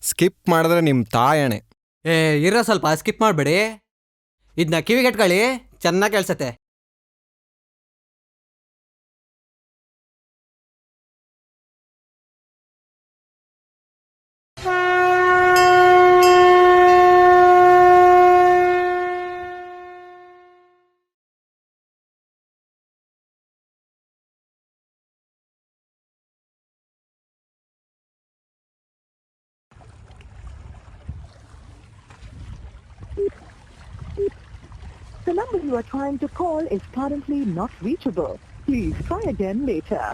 Skip ಮಾಡಿದ್ರೆ ನಿಮ್ಮ ತಾಯಣೆ. ಇರೋ ಸ್ವಲ್ಪ ಸ್ಕಿಪ್ ಮಾಡಬೇಡಿ. ಇದನ್ನ ಕಿವಿಗೆಟ್ಕೊಳ್ಳಿ, ಚೆನ್ನಾಗಿ ಕೇಳಿಸತ್ತೆ. The number you are trying to call is currently not reachable. Please try again later.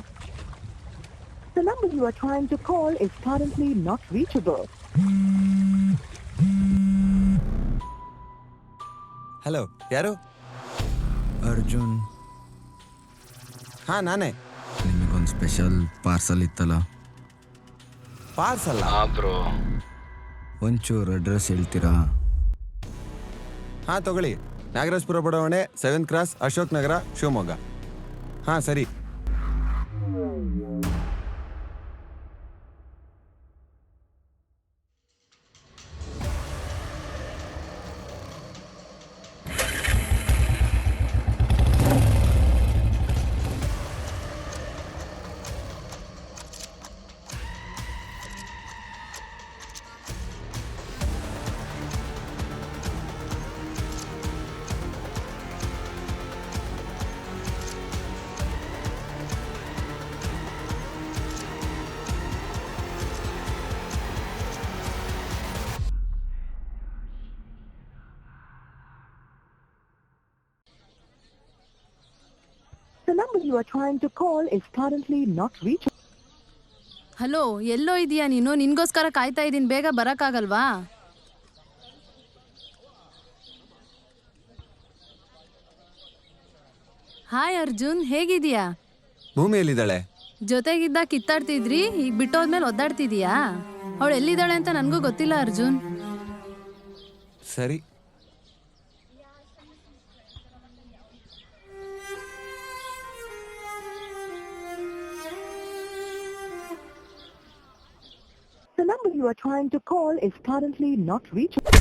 The number you are trying to call is currently not reachable. Hello, ಯಾರು? ಅರ್ಜುನ್. ಹಾಂ, ನಾನೇ. ನಿಮಗೊಂದು ಸ್ಪೆಷಲ್ ಪಾರ್ಸಲ್ ಇತ್ತಲ್ಲ. ಪಾರ್ಸಲ್ಲ? ಬ್ರೋ, ಒಂಚೂರು address ಹೇಳ್ತೀರಾ? ಹಾಂ, ತಗೊಳ್ಳಿ. ನಾಗರಾಜಪುರ ಬಡಾವಣೆ, 7th ಕ್ರಾಸ್, ಅಶೋಕ್ ನಗರ, ಶಿವಮೊಗ್ಗ. ಹಾಂ, ಸರಿ. The number you are trying to call is currently not reachable. Hello, ಎಲ್ಲೋ ಇದೀಯಾ ನೀನು? ನಿನ್ಗೋಸ್ಕರ ಕಾಯ್ತಾ ಇದ್ದೀನಿ, ಬೇಗ ಬರಕ್ಕಾಗಲ್ವಾ? ಹಾಯ್ ಅರ್ಜುನ್, ಹೇಗಿದೀಯಾ? ಭೂಮಿಯಲ್ಲಿದ್ದಾಳೆ. ಜೊತೆಗಿದ್ದ ಕಿತ್ತಾಡ್ತಿದ್ರಿ, ಈಗ ಬಿಟ್ಟೋದ್ಮೇಲೆ ಒದ್ದಾಡ್ತಿದೀಯಾ? ಅವಳು ಎಲ್ಲಿದ್ದಾಳೆ ಅಂತ ನನಗೂ ಗೊತ್ತಿಲ್ಲ ಅರ್ಜುನ್. ಸರಿ. The number you are trying to call is currently not reachable.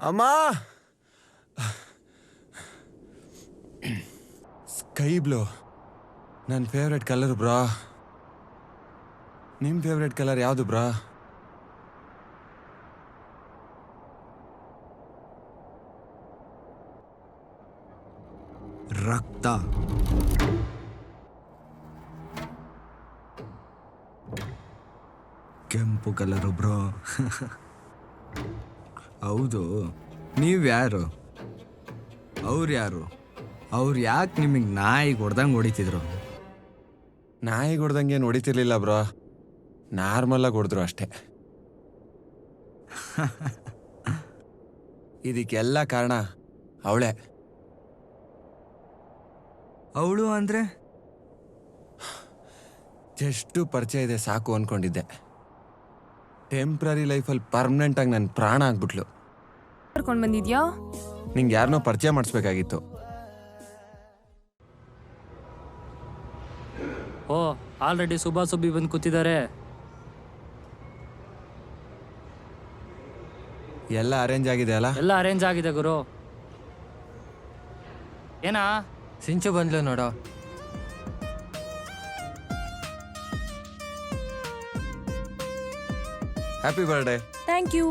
ಅಮ್ಮ, ಸ್ಕೈ ಬ್ಲೂ ನನ್ನ ಫೇವ್ರೆಟ್ ಕಲರ್ ಬ್ರಾ. ನಿಮ್ಮ ಫೇವ್ರೆಟ್ ಕಲರ್ ಯಾವುದು ಬ್ರಾ? ರಕ್ತ. ಕೆಂಪು ಕಲರು ಬ್ರೋ. ಹೌದು, ನೀವ್ಯಾರು? ಅವ್ರು ಯಾರು? ಅವ್ರು ಯಾಕೆ ನಿಮಗೆ ನಾಯಿಗೆ ಹೊಡ್ದಂಗೆ ಹೊಡಿತಿದ್ರು? ನಾಯಿಗೆ ಹೊಡ್ದಂಗೆ ಏನು ಹೊಡಿತಿರ್ಲಿಲ್ಲ ಬ್ರೋ, ನಾರ್ಮಲಾಗಿ ಹೊಡೆದ್ರು ಅಷ್ಟೇ. ಇದಕ್ಕೆಲ್ಲ ಕಾರಣ ಅವಳೇ. ಅವಳು ಅಂದರೆ? ಎಷ್ಟು ಪರಿಚಯ ಇದೆ ಸಾಕು ಅಂದ್ಕೊಂಡಿದ್ದೆ. ಟೆಂಪ್ರರಿ ಲೈಫಲ್ಲಿ ಪರ್ಮನೆಂಟಾಗಿ ನನ್ನ ಪ್ರಾಣ ಆಗ್ಬಿಟ್ಲು. ಕರ್ಕೊಂಡು ಬಂದಿದ್ಯಾ? ನಿಂಗೆ ಯಾರನ್ನೋ ಪರಿಚಯ ಮಾಡಿಸ್ಬೇಕಾಗಿತ್ತು. ಓ, ಆಲ್ರೆಡಿ ಸುಬ್ಬಾ ಸುಬ್ಬಿ ಬಂದು ಕೂತಿದ್ದಾರೆ. ಎಲ್ಲ ಅರೇಂಜ್ ಆಗಿದೆ ಅಲ್ಲ? ಎಲ್ಲ ಅರೇಂಜ್ ಆಗಿದೆ ಗುರು. ಏನಾ ಸಿಂಚು ಬಂದ್ಲು ನೋಡೋ. Happy birthday. Thank you.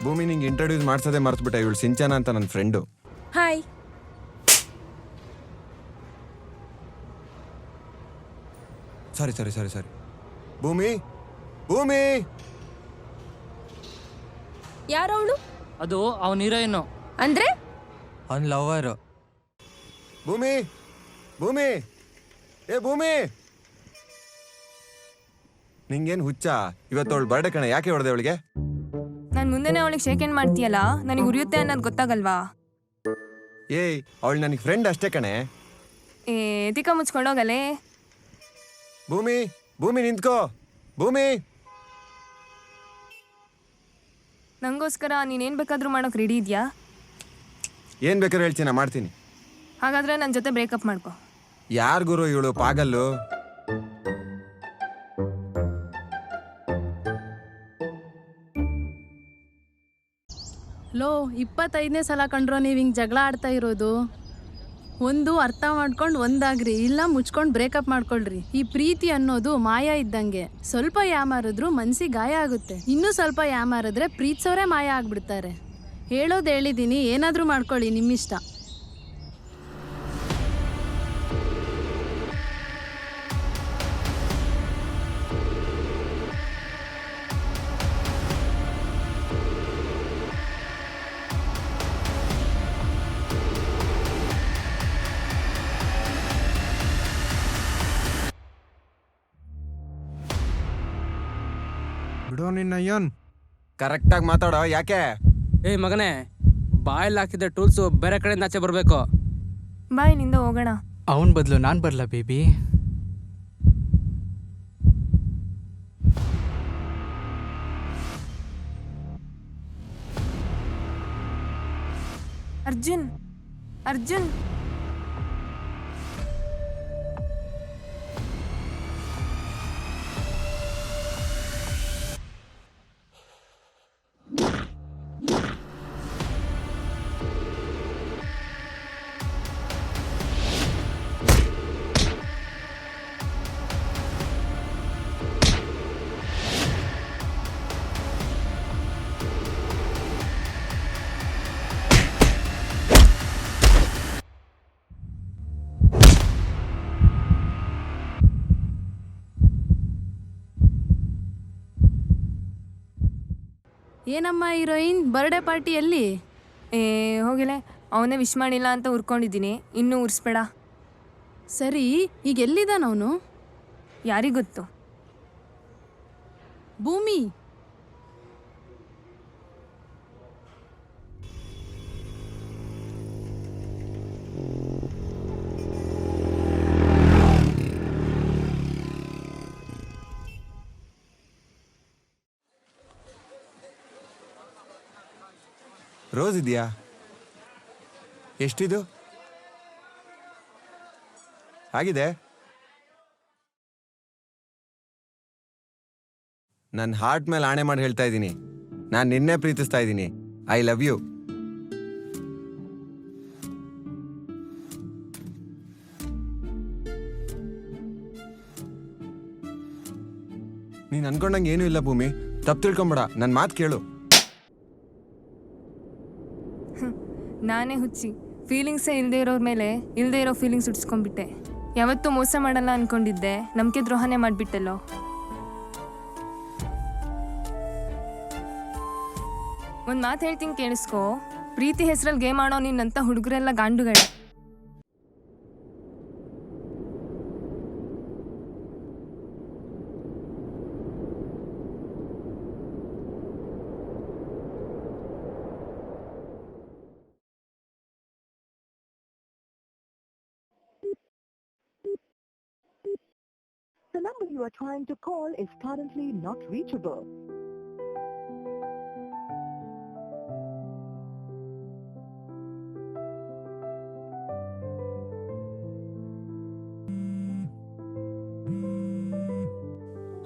Bhoomi ನಿಂಗೆ ಇಂಟ್ರೊಡ್ಯೂಸ್ ಮಾಡ್ಸೋದೇ ಮರ್ತ್ಬಿಟ್ಟೆ. ಇವಳು ಸಿಂಚನ ಅಂತ ನನ್ನ ಫ್ರೆಂಡು. ಹಾಯ್. ಸಾರಿ. ಭೂಮಿ ಭೂಮಿ ಯಾರವಳು? ಅದು ಅವನ ಹೀರೋಯಿನ್ನು. ಅಂದ್ರೆ ಅವ್ನ ಲವರು. ಭೂಮಿ ಭೂಮಿ ಏ ಭೂಮಿ, ನಿಂಗೇನು ಹುಚ್ಚ? ಇವತ್ತವಳು ಬರ್ಡೇ ಕಣೆ, ಯಾಕೆ ಹೊಡೆದೆ ಅವಳಿಗೆ? ನಾನು ಮುಂದೆನೇ ಅವಳಿಗೆ ಶೇಕ್ ಹ್ಯಾಂಡ್ ಮಾಡ್ತೀಯಲ್ಲ, ನನಗೆ ಉರಿಯುತ್ತೆ ಅನ್ನೋದು ಗೊತ್ತಾಗಲ್ವಾ? ಏಯ್, ಅವಳು ನನಗೆ ಫ್ರೆಂಡ್ ಅಷ್ಟೇ ಕಣೆ. ತಿಕ್ಕ ಮುಚ್ಕೊಂಡೋಗಲೇ. ಭೂಮಿ ನಿಂತ್ಕೋ. ಭೂಮಿ, ನಂಗೋಸ್ಕರ ನೀನೇನು ಬೇಕಾದರೂ ಮಾಡೋಕೆ ರೆಡಿ ಇದೆಯಾ? ಏನು ಬೇಕಾದ್ರೆ ಹೇಳ್ತೀನಿ, ಮಾಡ್ತೀನಿ. ಹಾಗಾದರೆ ನನ್ನ ಜೊತೆ ಬ್ರೇಕಪ್ ಮಾಡ್ಕೊ. ಯಾರ್ ಗುರು ಇವಳು ಪಾಗಲ್ಲು? ಲೋ 25ನೇ ಸಲ ಕಂಡ್ರೋ ನೀವು ಹಿಂಗೆ ಜಗಳ ಆಡ್ತಾ ಇರೋದು? ಒಂದು ಅರ್ಥ ಮಾಡ್ಕೊಂಡು ಒಂದಾಗ್ರಿ, ಇಲ್ಲ ಮುಚ್ಕೊಂಡು ಬ್ರೇಕಪ್ ಮಾಡ್ಕೊಳ್ರಿ. ಈ ಪ್ರೀತಿ ಅನ್ನೋದು ಮಾಯ ಇದ್ದಂಗೆ. ಸ್ವಲ್ಪ ಯಾಮಾರಿದ್ರು ಮನ್ಸಿಗೆ ಗಾಯ ಆಗುತ್ತೆ. ಇನ್ನೂ ಸ್ವಲ್ಪ ಯಾಮಾರಿದ್ರೆ ಪ್ರೀತಿಸೋರೇ ಮಾಯ ಆಗ್ಬಿಡ್ತಾರೆ. ಹೇಳೋದು ಹೇಳಿದ್ದೀನಿ, ಏನಾದರೂ ಮಾಡ್ಕೊಳ್ಳಿ, ನಿಮ್ಮಿಷ್ಟ. ಬಿಡೋ ನಿನ್ನಯ್ಯನ್. ಕರೆಕ್ಟಾಗಿ ಮಾತಾಡೋ. ಯಾಕೆ? ಏಯ್ ಮಗನೇ, ಬಾಯಲ್ಲಿ ಹಾಕಿದ ಟೂಲ್ಸು ಬೇರೆ ಕಡೆಯಿಂದ ಆಚೆ ಬರಬೇಕು. ಬಾಯಿನಿಂದ ಹೋಗೋಣ. ಅವನ ಬದಲು ನಾನು ಬರಲ್ಲ ಬೇಬಿ. ಅರ್ಜುನ್. ಏನಮ್ಮ ಹೀರೋಯಿನ್, ಬರ್ಡೇ ಪಾರ್ಟಿ ಎಲ್ಲಿ? ಹೋಗಿಲೆ, ಅವನೇ ವಿಶ್ ಮಾಡಿಲ್ಲ ಅಂತ ಉರ್ಕೊಂಡಿದ್ದೀನಿ. ಇನ್ನೂ ಉರ್ಸ್ಬೇಡ. ಸರಿ, ಈಗ ಎಲ್ಲಿದ್ದಾನವನು? ಯಾರಿಗೊತ್ತು? ಭೂಮಿ, ರೋಸ್ ಇದೆಯಾ? ಎಷ್ಟಿದು? ಆಗಿದೆ. ನನ್ನ ಹಾರ್ಟ್ ಮೇಲೆ ಆಣೆ ಮಾಡಿ ಹೇಳ್ತಾ ಇದ್ದೀನಿ, ನಾನು ನಿನ್ನೆ ಪ್ರೀತಿಸ್ತಾ ಇದ್ದೀನಿ. I love you. ನೀನು ಅನ್ಕೊಂಡಂಗೆ ಏನೂ ಇಲ್ಲ ಭೂಮಿ, ತಪ್ಪು ತಿಳ್ಕೊಂಬೇಡ. ನನ್ನ ಮಾತು ಕೇಳು. ನಾನೇ ಹುಚ್ಚಿ. ಫೀಲಿಂಗ್ಸೇ ಇಲ್ಲದೆ ಇರೋರ ಮೇಲೆ ಇಲ್ಲದೆ ಇರೋ ಫೀಲಿಂಗ್ಸ್ ಉಡ್ಸ್ಕೊಂಡ್ಬಿಟ್ಟೆ. ಯಾವತ್ತೂ ಮೋಸ ಮಾಡಲ್ಲ ಅನ್ಕೊಂಡಿದ್ದೆ, ನಂಬಿಕೆ ದ್ರೋಹನೇ ಮಾಡಿಬಿಟ್ಟೆಲ್ಲೋ. ಒಂದು ಮಾತು ಹೇಳ್ತೀನಿ ಕೇಳಿಸ್ಕೋ. ಪ್ರೀತಿ ಹೆಸರಲ್ಲಿ ಗೇಮ್ ಆಡೋ ನಿನ್ನಂಥ ಹುಡುಗರೆಲ್ಲ ಗಾಂಡುಗಳೇ. The number you are trying to call is currently not reachable.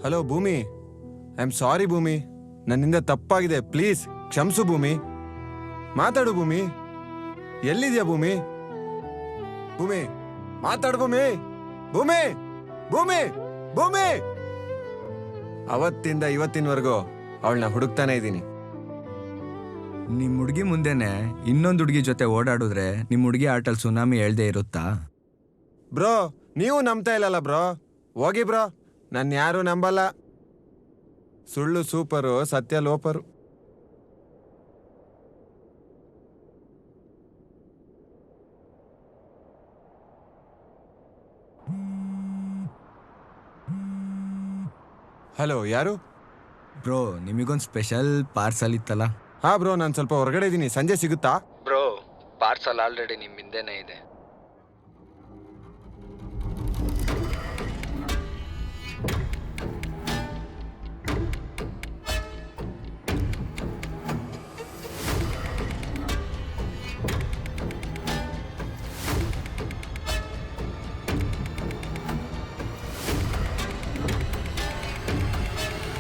Hello ಭೂಮಿ, ಐ ಆಮ್ ಸಾರಿ ಭೂಮಿ. ನನ್ನಿಂದ ತಪ್ಪಾಗಿದೆ ಪ್ಲೀಸ್ ಕ್ಷಮಿಸು ಭೂಮಿ. ಮಾತಾಡು ಭೂಮಿ. ಎಲ್ಲಿದ್ಯಾ ಭೂಮಿ? ಭೂಮಿ ಮಾತಾಡು ಭೂಮಿ. ಭೂಮಿ ಭೂಮಿ ಭೂಮಿ. ಅವತ್ತಿಂದ ಇವತ್ತಿನವರೆಗೂ ಅವಳನ್ನ ಹುಡುಕ್ತಾನೆ ಇದ್ದೀನಿ. ನಿಮ್ಮ ಹುಡುಗಿ ಮುಂದೆನೆ ಇನ್ನೊಂದು ಹುಡುಗಿ ಜೊತೆ ಓಡಾಡಿದ್ರೆ ನಿಮ್ಮ ಹುಡುಗಿ ಆಟಲ್ಲಿ ಸುನಾಮಿ ಹೇಳ್ದೆ ಇರುತ್ತಾ? ಬ್ರೋ ನೀವು ನಂಬ್ತಾ ಇಲ್ಲಲ್ಲ ಬ್ರೋ. ಹೋಗಿ ಬ್ರೋ, ನನ್ನ ಯಾರು ನಂಬಲ್ಲ. ಸುಳ್ಳು ಸೂಪರು, ಸತ್ಯ ಲೋಪರು. ಹಲೋ, ಯಾರು? ಬ್ರೋ ನಿಮಗೊಂದು ಸ್ಪೆಷಲ್ ಪಾರ್ಸಲ್ ಇತ್ತಲ್ಲ? ಹಾ ಬ್ರೋ, ನಾನು ಸ್ವಲ್ಪ ಹೊರಗಡೆ ಇದ್ದೀನಿ. ಸಂಜೆ ಸಿಗುತ್ತಾ? ಬ್ರೋ ಪಾರ್ಸಲ್ ಆಲ್ರೆಡಿ ನಿಮ್ಮ ಹಿಂದೆನೇ ಇದೆ.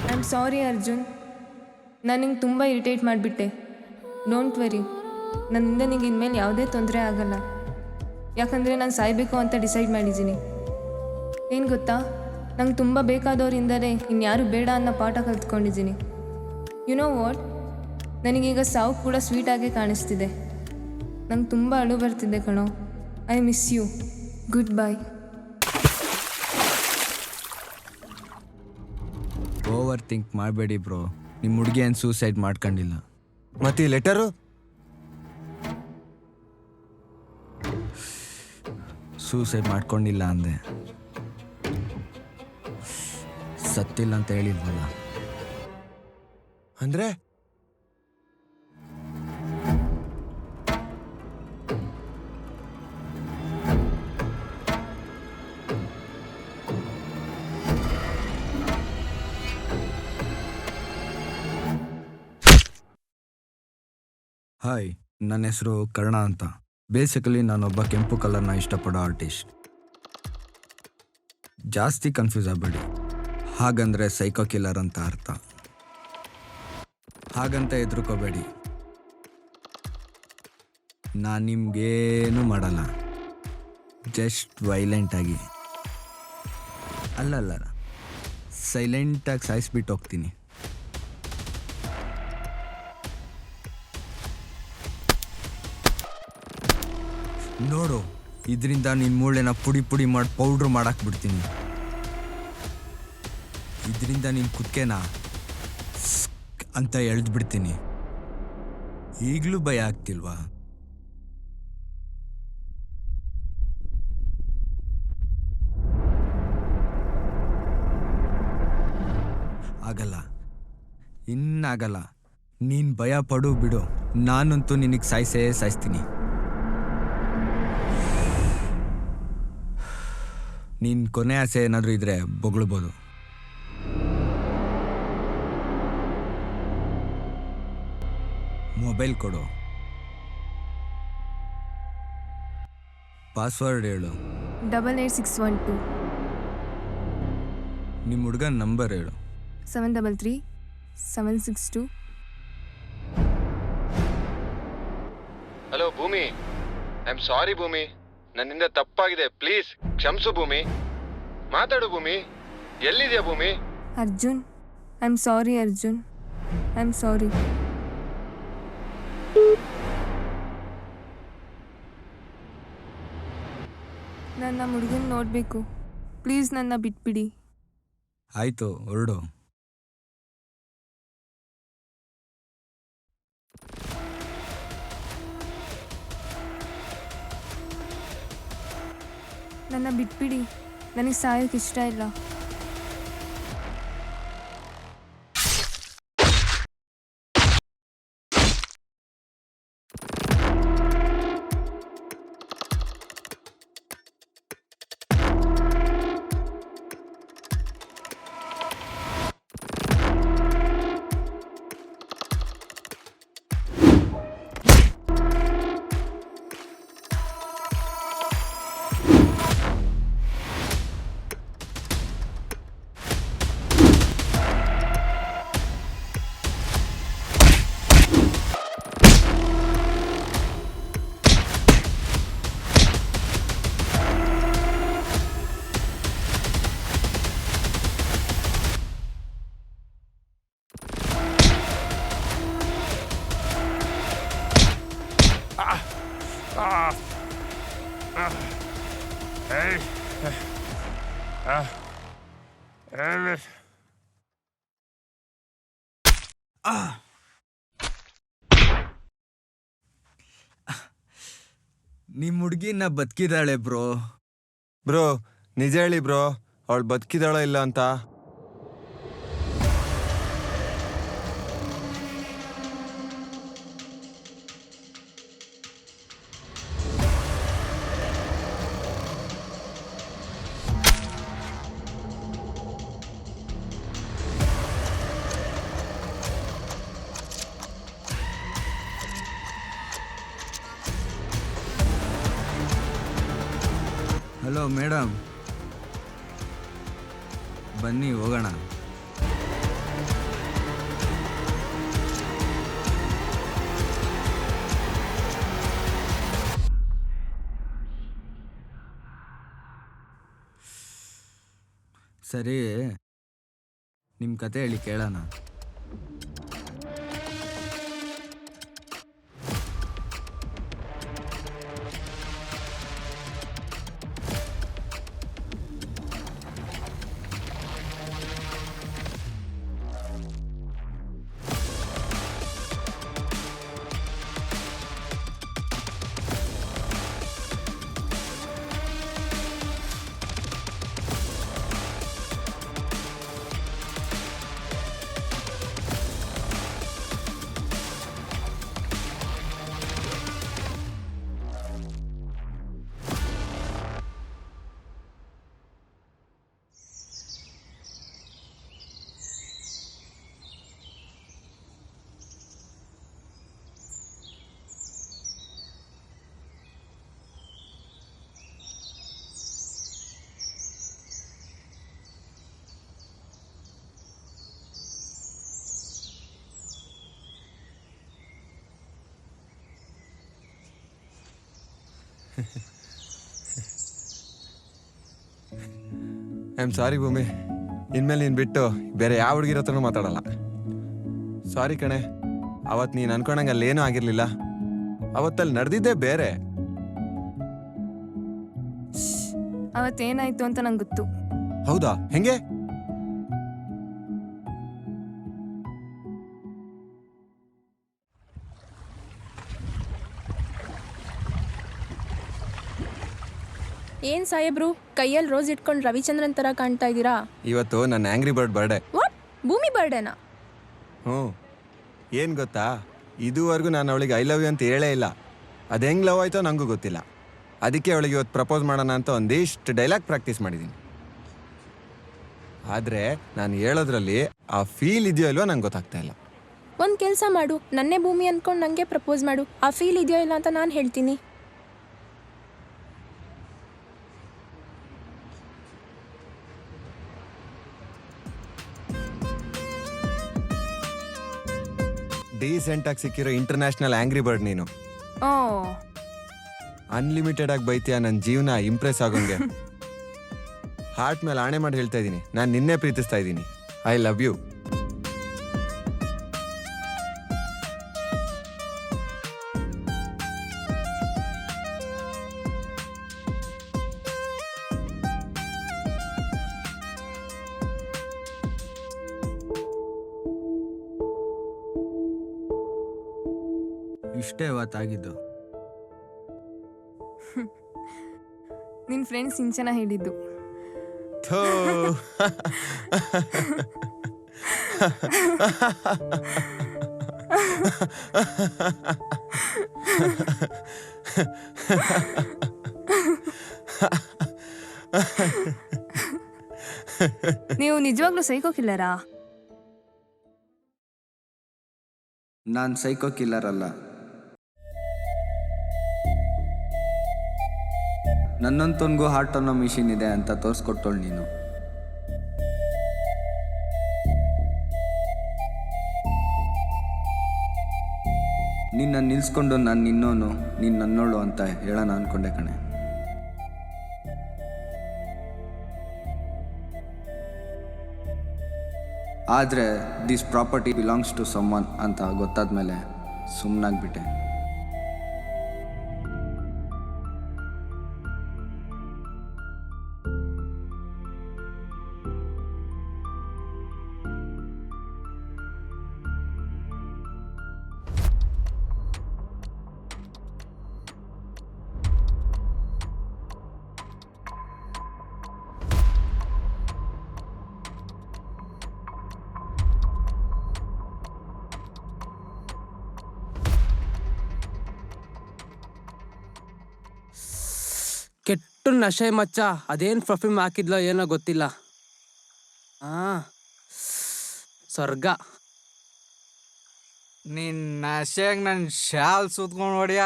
ಐ ಆಮ್ ಸಾರಿ ಅರ್ಜುನ್, ನಾನು ನಿಂಗೆ ತುಂಬ ಇರಿಟೇಟ್ ಮಾಡಿಬಿಟ್ಟೆ. ಡೋಂಟ್ ವೆರಿ, ನನ್ನಿಂದ ನಿಂಗೆ ಇನ್ಮೇಲೆ ಯಾವುದೇ ತೊಂದರೆ ಆಗಲ್ಲ. ಯಾಕಂದರೆ ನಾನು ಸಾಯಬೇಕು ಅಂತ ಡಿಸೈಡ್ ಮಾಡಿದ್ದೀನಿ. ಏನು ಗೊತ್ತಾ, ನಂಗೆ ತುಂಬ ಬೇಕಾದವರಿಂದಲೇ ಇನ್ಯಾರು ಬೇಡ ಅನ್ನೋ ಪಾಠ ಕಲ್ತ್ಕೊಂಡಿದ್ದೀನಿ. ಯು ನೋ ವಾಟ್, ನನಗೀಗ ಸಾವು ಕೂಡ ಸ್ವೀಟಾಗೇ ಕಾಣಿಸ್ತಿದೆ. ನಂಗೆ ತುಂಬ ಅಳು ಬರ್ತಿದೆ ಕಣೋ. I miss you. Good bye. Over think ಮಾಡಬೇಡಿ ಬ್ರೋ. ನಿಮ್ಮ ಹುಡುಗಿ ಏನು ಸೂಸೈಡ್ ಮಾಡ್ಕೊಂಡಿಲ್ಲ. ಮತ್ತೆ ಈ ಲೆಟರು? ಸೂಸೈಡ್ ಮಾಡ್ಕೊಂಡಿಲ್ಲ ಅಂದೆ, ಸತ್ತಿಲ್ಲ ಅಂತ ಹೇಳಿಲ್ವಲ್ಲ. ಅಂದ್ರೆ ಹಾಯ್, ನನ್ನ ಹೆಸರು ಕರ್ಣ ಅಂತ. ಬೇಸಿಕಲಿ ನಾನೊಬ್ಬ ಕೆಂಪು ಕಲರ್ನ ಇಷ್ಟಪಡೋ ಆರ್ಟಿಸ್ಟ್. ಜಾಸ್ತಿ ಕನ್ಫ್ಯೂಸ್ ಆಗಬೇಡಿ. ಹಾಗಂದ್ರೆ ಸೈಕೋ ಕಿಲ್ಲರ್ ಅಂತ ಅರ್ಥ. ಹಾಗಂತ ಹೆದರ್ಕೋಬೇಡಿ, ನಾನು ನಿಮ್ಗೇನು ಮಾಡಲ್ಲ. ಜಸ್ಟ್ ವೈಲೆಂಟಾಗಿ, ಅಲ್ಲಲ್ಲ ಸೈಲೆಂಟಾಗಿ ಸಾಯಿಸ್ಬಿಟ್ಟು ಹೋಗ್ತೀನಿ. ನೋಡು, ಇದರಿಂದ ನಿನ್ನ ಮೂಳೆನ ಪುಡಿ ಪುಡಿ ಮಾಡಿ ಪೌಡ್ರ್ ಮಾಡಾಕ್ಬಿಡ್ತೀನಿ. ಇದರಿಂದ ನಿನ್ನ ಕುತ್ಕೆನ ಅಂತ ಎಳೆದ್ಬಿಡ್ತೀನಿ. ಈಗಲೂ ಭಯ ಆಗ್ತಿಲ್ವಾ? ಆಗಲ್ಲ, ಇನ್ನಾಗಲ್ಲ. ನೀನು ಭಯ ಪಡು ಬಿಡು, ನಾನಂತೂ ನಿನಗೆ ಸಾಯಿಸ್ತೀನಿ. ನೀನು ಕೊನೆ ಆಸೆ ಏನಾದರೂ ಇದ್ರೆ ಬೊಗಳ್ಬೋದು. ಮೊಬೈಲ್ ಕೊಡು, ಪಾಸ್ವರ್ಡ್ ಹೇಳು. 88612 ನಿಮ್ಮ ಹುಡುಗನ ನಂಬರ್ ಹೇಳು. 733 762. ಹಲೋ ಭೂಮಿ, ಐ ಆಮ್ ಸಾರಿ ಭೂಮಿ. ನನ್ನಿಂದ ತಪ್ಪಾಗಿದೆ, ಪ್ಲೀಸ್ ಕ್ಷಮಿಸು ಭೂಮಿ. ಮಾತಾಡು ಭೂಮಿ. ಎಲ್ಲಿದ್ಯಾ ಭೂಮಿ? Arjun, I am sorry Arjun, I am sorry. ನನ್ನ ಹುಡುಗನ ನೋಡಬೇಕು, ಪ್ಲೀಸ್ ನನ್ನ ಬಿಟ್ಬಿಡಿ. ಆಯಿತು, ಹೊರಡು. ನನ್ನ ಬಿಟ್ಬಿಡಿ, ನನಗೆ ಸಾಯೋಕ್ಕೆ ಇಷ್ಟ ಇಲ್ಲ. ನಿಮ್ಮ ಹುಡುಗಿನ ಬದುಕಿದಾಳೆ ಬ್ರೋ. ಬ್ರೋ ನಿಜ ಹೇಳಿ ಬ್ರೋ, ಅವಳು ಬದುಕಿದಾಳೋ ಇಲ್ಲ ಅಂತ. ಹಲೋ ಮೇಡಮ್, ಬನ್ನಿ ಹೋಗೋಣ. ಸರಿ, ನಿಮ್ಮ ಕತೆ ಹೇಳಿ ಕೇಳೋಣ. ಐ ಆಮ್ ಸಾರಿ ಭೂಮಿ, ಇನ್ಮೇಲೆ ನೀನು ಬಿಟ್ಟು ಬೇರೆ ಯಾವ ಹುಡುಗಿರ ಹತ್ರನೂ ಮಾತಾಡಲ್ಲ. ಸಾರಿ ಕಣೆ, ಅವತ್ತು ನೀನು ಅನ್ಕೊಂಡಂಗೆ ಅಲ್ಲೇನೂ ಆಗಿರಲಿಲ್ಲ. ಅವತ್ತಲ್ಲಿ ನಡೆದಿದ್ದೇ ಬೇರೆ. ಅವತ್ತೇನಾಯ್ತು ಅಂತ ನಂಗೆ ಗೊತ್ತು. ಹೌದಾ? ಹೆಂಗೆ? ಏನ್ ಸಾಹೇಬ್ರು ಕೈಯಲ್ಲಿ ರೋಸ್ ಇಟ್ಕೊಂಡು ರವಿಚಂದ್ರನ್ ತರ ಕಾಣ್ತಾ ಇದ್ದೀರಾ? ಇವತ್ತು ನನ್ನ ಆಂಗ್ರಿ ಬರ್ಡ್ ಬರ್ಡೇ. ವಾಟ್, ಭೂಮಿ ಬರ್ಡೇನಾ? ಏನು ಗೊತ್ತಾ, ಇದುವರೆಗೂ ನಾನು ಅವಳಿಗೆ ಐ ಲವ್ ಯು ಅಂತ ಹೇಳೇ ಇಲ್ಲ. ಅದು ಹೆಂಗೆ ಲವ್ ಆಯ್ತೋ ನನಗೂ ಗೊತ್ತಿಲ್ಲ. ಅದಕ್ಕೆ ಅವಳಿಗೆ ಇವತ್ತು ಪ್ರಪೋಸ್ ಮಾಡೋಣ ಅಂತ ಒಂದಿಷ್ಟು ಡೈಲಾಗ್ ಪ್ರಾಕ್ಟೀಸ್ ಮಾಡಿದ್ದೀನಿ. ಆದರೆ ನಾನು ಹೇಳೋದ್ರಲ್ಲಿ ಆ ಫೀಲ್ ಇದೆಯೋ ಇಲ್ವೋ ನಂಗೆ ಗೊತ್ತಾಗ್ತಾ ಇಲ್ಲ. ಒಂದು ಕೆಲಸ ಮಾಡು, ನನ್ನೇ ಭೂಮಿ ಅಂದ್ಕೊಂಡು ನನಗೆ ಪ್ರಪೋಸ್ ಮಾಡು. ಆ ಫೀಲ್ ಇದೆಯೋ ಇಲ್ಲ ಅಂತ ನಾನು ಹೇಳ್ತೀನಿ. ಡೀಸೆಂಟಾಗಿ ಸಿಕ್ಕಿರೋ ಇಂಟರ್ನ್ಯಾಷನಲ್ ಆಂಗ್ರಿ ಬರ್ಡ್ ನೀನು. ಓ, ಅನ್ಲಿಮಿಟೆಡ್ ಆಗಿ ಬೈತೀಯ ನನ್ನ ಜೀವನ ಇಂಪ್ರೆಸ್ ಆಗೋಂಗೆ. ಹಾರ್ಟ್ ಮೇಲೆ ಆಣೆ ಮಾಡಿ ಹೇಳ್ತಾ ಇದ್ದೀನಿ, ನಾನು ನಿನ್ನೆ ಪ್ರೀತಿಸ್ತಾ ಇದ್ದೀನಿ. I love you. ಇಷ್ಟೇ ಇವತ್ತಾಗಿದ್ದು. ನಿನ್ನ ಫ್ರೆಂಡ್ ಸಿಂಚನ ಹೇಳಿದ್ದು. ಥೋ. ನೀವು ನಿಜವಾಗ್ಲೂ ಸೈಕೋ ಕಿಲ್ಲರಾ? ನಾನು ಸೈಕೋ ಕಿಲ್ಲರ್ ಅಲ್ಲ. ನನ್ನಂತವನಿಗೂ ಹಾರ್ಟ್ ಅನ್ನೋ ಮಿಷಿನ್ ಇದೆ ಅಂತ ತೋರಿಸ್ಕೊಟ್ಟೋಳು ನೀನು. ನಿನ್ನ ನಿಲ್ಸ್ಕೊಂಡು ನಾನು ನಿನ್ನೋನು, ನೀನು ನನ್ನೋಳು ಅಂತ ಹೇಳೋಣ ಅಂದ್ಕೊಂಡೆ ಕಣೆ. ಆದರೆ this property belongs to someone ಅಂತ ಗೊತ್ತಾದ್ಮೇಲೆ ಸುಮ್ಮನಾಗ್ಬಿಟ್ಟೆ. ಅಷ್ಟು ನಶೆ ಮಚ್ಚ. ಅದೇನು ಪರ್ಫ್ಯೂಮ್ ಹಾಕಿದ್ಲೋ ಏನೋ ಗೊತ್ತಿಲ್ಲ. ಸ್ವರ್ಗ. ನಿನ್ನ ನಶೆಗೆ ನನ್ನ ಶಾಲ್ ಸುತ್ಕೊಂಡು ಹೊಡಿಯ.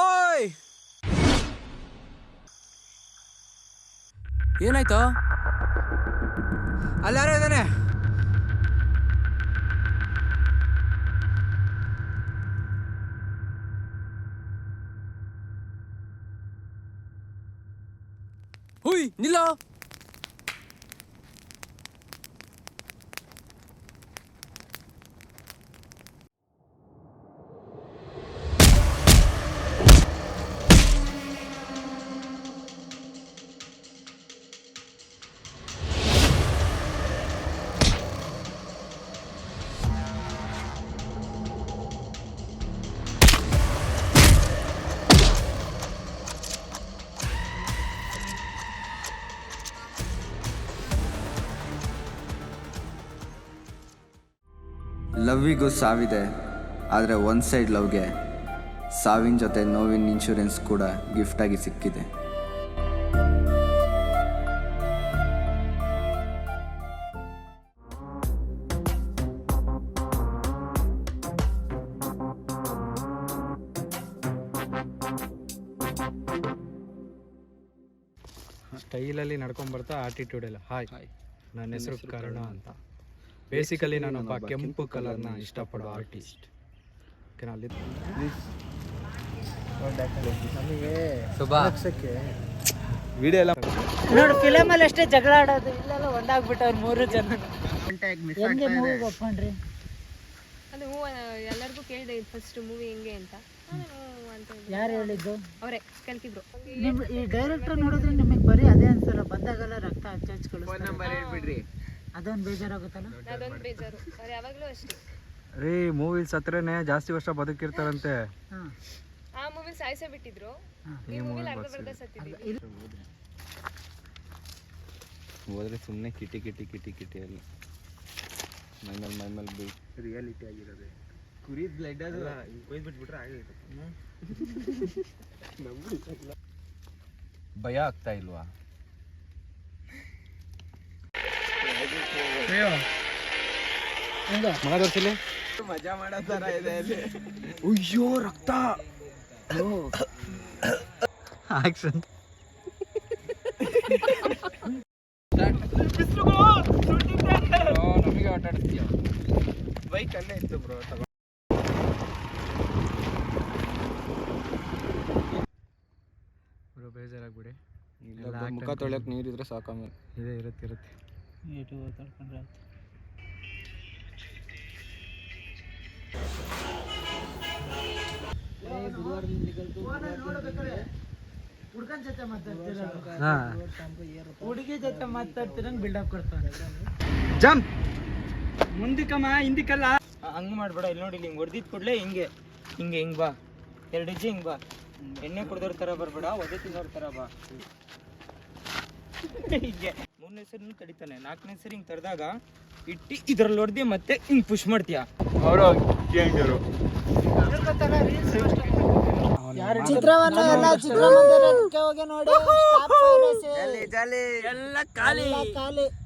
ಓಯ್, ಏನಾಯ್ತು? ಅಲ್ಲಾರೋ ಇದ್ದಾನೆ. ಹುಯ್, ನಿಲ್ಲೋ. ಲವ್ವಿಗೂ ಸಾವಿದೆ, ಆದರೆ ಒನ್ ಸೈಡ್ ಲವ್ಗೆ ಸಾವಿನ ಜೊತೆ ನೋವಿನ ಇನ್ಶೂರೆನ್ಸ್ ಕೂಡ ಗಿಫ್ಟಾಗಿ ಸಿಕ್ಕಿದೆ. ಸ್ಟೈಲಲ್ಲಿ ನಡ್ಕೊಂಬರ್ತಾ ಆಟಿಟ್ಯೂಡ್ ಎಲ್ಲ. ಹಾಯ್, ನನ್ನ ಹೆಸರು ಕರ್ಣ ಅಂತ. ಬೇಸಿಕಲಿ ನಾನೊಬ್ಬ ಕೆಂಪು ಕಲರ್ನ ಇಷ್ಟಪಡೋ ಆರ್ಟಿಸ್ಟ್. ವಿಡಿಯೋ ಎಲ್ಲ ನೋಡು, ಫಿಲಮಲ್ಲಿ ಅಷ್ಟೇ ಜಗಳ ಆಡೋದು, ಇಲ್ಲೆಲ್ಲ ಒಂದಾಗ್ಬಿಟ್ಟವ್ರು 3 ಜನ. ಹೆಂಗೆ ಮೂವಿಗೆ ಒಪ್ಕೊಂಡ್ರಿ? ಅದು ಎಲ್ಲರಿಗೂ ಕೇಳಿದೆ ಫಸ್ಟ್ ಮೂವಿ ಹೆಂಗೆ ಅಂತ. ಯಾರು ಹೇಳಿದ್ದು? ಅವರೇ ಕಲ್ತಿದ್ರು. ಈ ಡೈರೆಕ್ಟರ್ ನೋಡಿದ್ರೆ ನಿಮಗೆ ಬರೀ ಅದೇ ಅನ್ಸಲ್ಲ, ಬಂದಾಗೆಲ್ಲ ರಕ್ತ ಹಚ್ಚಿಕೊಳ್ಳಿ. ಅದೊಂದು ಬೇಜಾರಾಗುತ್ತಲ್ಲ. ಅದೊಂದು ಬೇಜಾರು. ಅವ್ರು ಯಾವಾಗಲೂ ಅಷ್ಟೇ. ರೀ, ಮೂವೀಸ್ ಹತ್ರನೇ ಜಾಸ್ತಿ ವರ್ಷ ಬದುಕಿರ್ತಾರಂತೆ. ಆ ಮೂವಿಲಿ ಸಾಯಿಸೇ ಬಿಟ್ಟಿದ್ರು, ಈ ಮೂವಿಲಿ ಅರ್ಧ ಬರ್ಧ ಸತ್ತಿದ್ರು. ಹೋದ್ರೆ ಸುಮ್ಮನೆ ಕಿಟಿ ಕಿಟಿ ಕಿಟಿ ಕಿಟಿ ಅಲ್ಲಿ ಮೈಮೇಲೆ ಬೈ ರಿಯಾಲಿಟಿ ಆಗಿರೋದೆ. ಕುರಿ ಬ್ಲಡ್ ಅದು ಕೊಯ್ದ್ಬಿಟ್ಬಿಟ್ರೆ ಆಗಿತ್ತು. ಭಯ ಆಗ್ತಾ ಇಲ್ವಾ? ಮಜಾ ಮಾಡೋ ತರ ಇದೆ ಅಲ್ಲಿ. ಅಯ್ಯೋ ರಕ್ತ. ಆಕ್ಷನ್. ನಮಗೆ ಆಟ ಆಡ್ತೀಯ. ಬೈಕ್ ಅಲ್ಲೇ ಇತ್ತು ಬ್ರೋ. ಬ್ರೋ ಬೇಜಾರಾಗ್ಬಿಡಿ. ಮುಖ ತೊಳೆಯಕ್ಕೆ ನೀರಿದ್ರೆ ಸಾಕು. ಆಮೇಲೆ ಇದೇ ಇರುತ್ತೆ. ಹುಡ್ಗನ್ ಜೊತೆ ಮಾತಾಡ್ತೀರ, ಹುಡುಗಿ ಜೊತೆ ಮಾತಾಡ್ತೀರಂಗ್ ಬಿಲ್ಡಪ್ ಕೊಡ್ತಾನೆ. ಜಂಪ್. ಮುಂದಕ್ಕಮ್ಮ ಹಿಂದಕ್ಕಲ್ಲ, ಹಂಗೆ ಮಾಡ್ಬೇಡ. ಇಲ್ಲಿ ನೋಡಿ, ಹಿಂಗೆ ಹೊಡೆದಿದ್ ಕೂಡಲೇ ಹಿಂಗೆ ಹಿಂಗೆ ಹಿಂಗೆ ಬಾ, 2 ಹೆಜ್ಜೆ ಹಿಂಗೆ ಬಾ. ಎಣ್ಣೆ ಕುಡ್ದೋರ್ ಥರ ಬರಬೇಡ, ಒದೆ ತಿನ್ನೋರ್ ಥರ ಬಾ. ಹೀಗೆ 3ನೇ ಸರಿ ತಡಿತಾನೆ, 4ನೇ ಸರಿ ಹಿಂಗೆ ತಡೆದಾಗ ಇಟ್ಟು ಇದ್ರಲ್ಲಿ ಹೊಡೆದಿ ಮತ್ತೆ ಹಿಂಗೆ ಪುಷ್ ಮಾಡ್ತೀಯ. ಚಿತ್ರವನ್ನ ಎಲ್ಲ ಚಿತ್ರಮಂದಿರಕ್ಕೆ ಹೋಗಿ ನೋಡಿ. ಎಲ್ಲ ಖಾಲಿ.